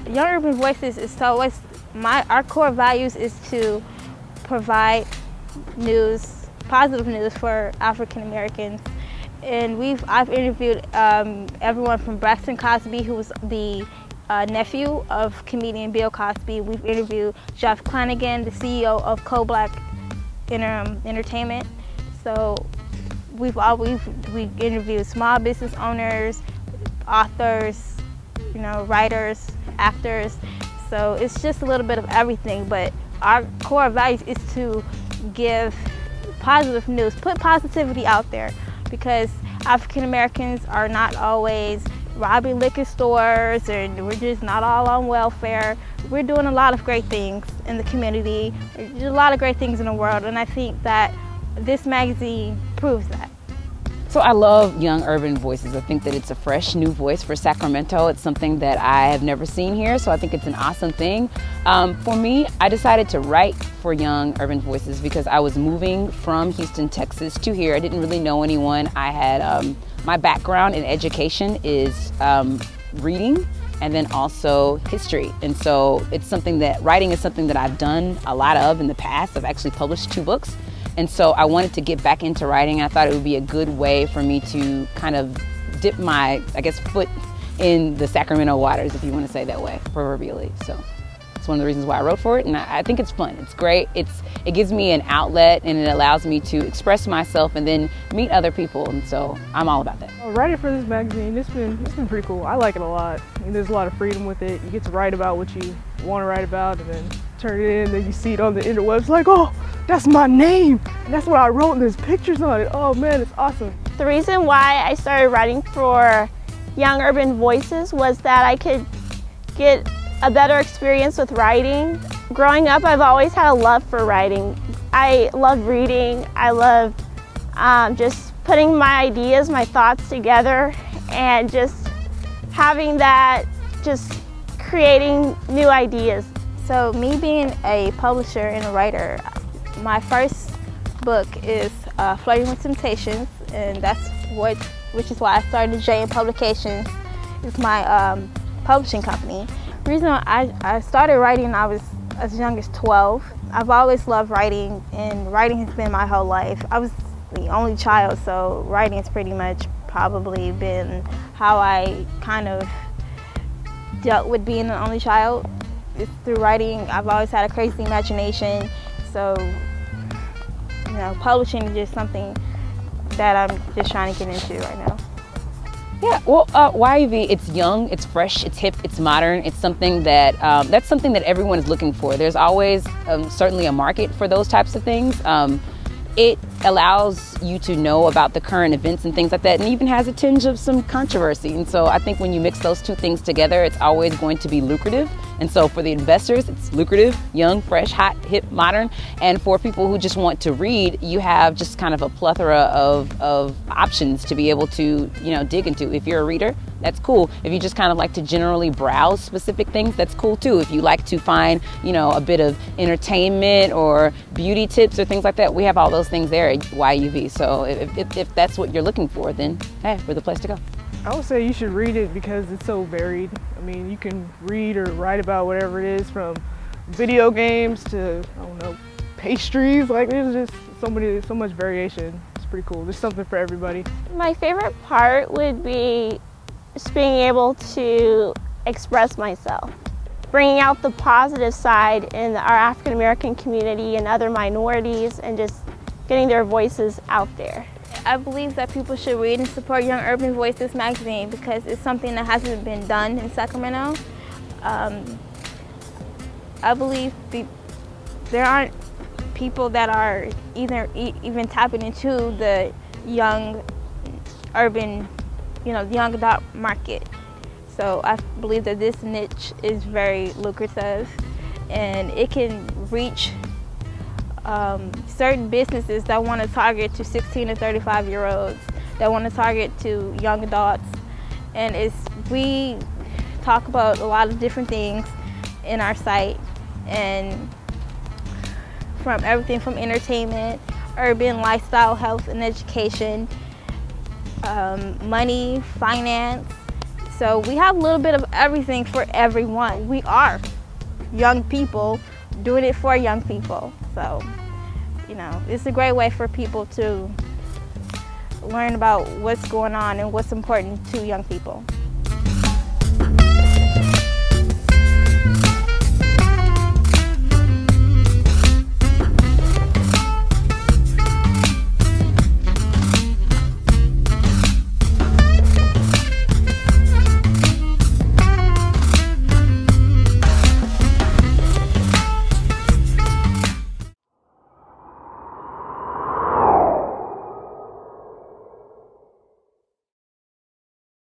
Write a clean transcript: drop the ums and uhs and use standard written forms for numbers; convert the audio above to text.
Young Urban Voices is always, our core values is to provide news, positive news for African Americans. And I've interviewed everyone from Braxton Cosby, who was the nephew of comedian Bill Cosby. We've interviewed Jeff Flanagan, the CEO of Co-Black Entertainment. So we interviewed small business owners, authors, writers, actors. So it's just a little bit of everything, but our core values is to give positive news, put positivity out there, because African Americans are not always robbing liquor stores, and we're just not all on welfare. We're doing a lot of great things in the community. There's a lot of great things in the world, and I think that this magazine proves that. So I love Young Urban Voices. I think that it's a fresh new voice for Sacramento. It's something that I have never seen here, so I think it's an awesome thing. For me, I decided to write for Young Urban Voices because I was moving from Houston, Texas to here. I didn't really know anyone. I had my background in education is reading and then also history. And so it's something that, writing is something that I've done a lot of in the past. I've actually published 2 books. And so I wanted to get back into writing. I thought it would be a good way for me to kind of dip my, foot in the Sacramento waters, if you want to say that way, proverbially. So it's one of the reasons why I wrote for it, and I think it's fun. It's great. It gives me an outlet, and it allows me to express myself and then meet other people, and so I'm all about that. Writing for this magazine, it's been pretty cool. I like it a lot. I mean, there's a lot of freedom with it. You get to write about what you want to write about, and then turn it in, and then you see it on the interwebs, like, oh, that's my name, and that's what I wrote, and there's pictures on it. Oh man, it's awesome. The reason why I started writing for Young Urban Voices was that I could get a better experience with writing. Growing up, I've always had a love for writing. I love reading. I love just putting my ideas, my thoughts together, and just having that, just creating new ideas. So me being a publisher and a writer, my first book is Flirting with Temptations, and which is why I started J&M Publications. It's my publishing company. The reason I started writing, I was as young as 12. I've always loved writing, and writing has been my whole life. I was the only child, so writing has pretty much probably been how I kind of dealt with being an only child. It's through writing. I've always had a crazy imagination, so publishing is just something that I'm just trying to get into right now. Yeah, well, YUV, it's young, it's fresh, it's hip, it's modern. It's something that, that's something that everyone is looking for. There's always certainly a market for those types of things. It allows you to know about the current events and things like that, and even has a tinge of some controversy. And so I think when you mix those 2 things together, it's always going to be lucrative. And so for the investors, it's lucrative, young, fresh, hot, hip, modern. And for people who just want to read, you have just kind of a plethora of options to be able to, dig into. If you're a reader, that's cool. If you just kind of like to generally browse specific things, that's cool too. If you like to find, a bit of entertainment or beauty tips or things like that, we have all those things there at YUV. So if that's what you're looking for, then hey, we're the place to go. I would say you should read it because it's so varied. I mean, you can read or write about whatever it is, from video games to, I don't know, pastries. Like, there's just so much variation. It's pretty cool. There's something for everybody. My favorite part would be just being able to express myself, bringing out the positive side in our African American community and other minorities, and just getting their voices out there. I believe that people should read and support Young Urban Voices magazine because it's something that hasn't been done in Sacramento. I believe there aren't people that are even tapping into the young urban, the young adult market. So I believe that this niche is very lucrative, and it can reach certain businesses that want to target to 16 to 35-year-olds, that want to target to young adults. And we talk about a lot of different things in our site, and from everything from entertainment, urban lifestyle, health and education, money, finance, So we have a little bit of everything for everyone. We are young people doing it for young people. So, you know, it's a great way for people to learn about what's going on and what's important to young people.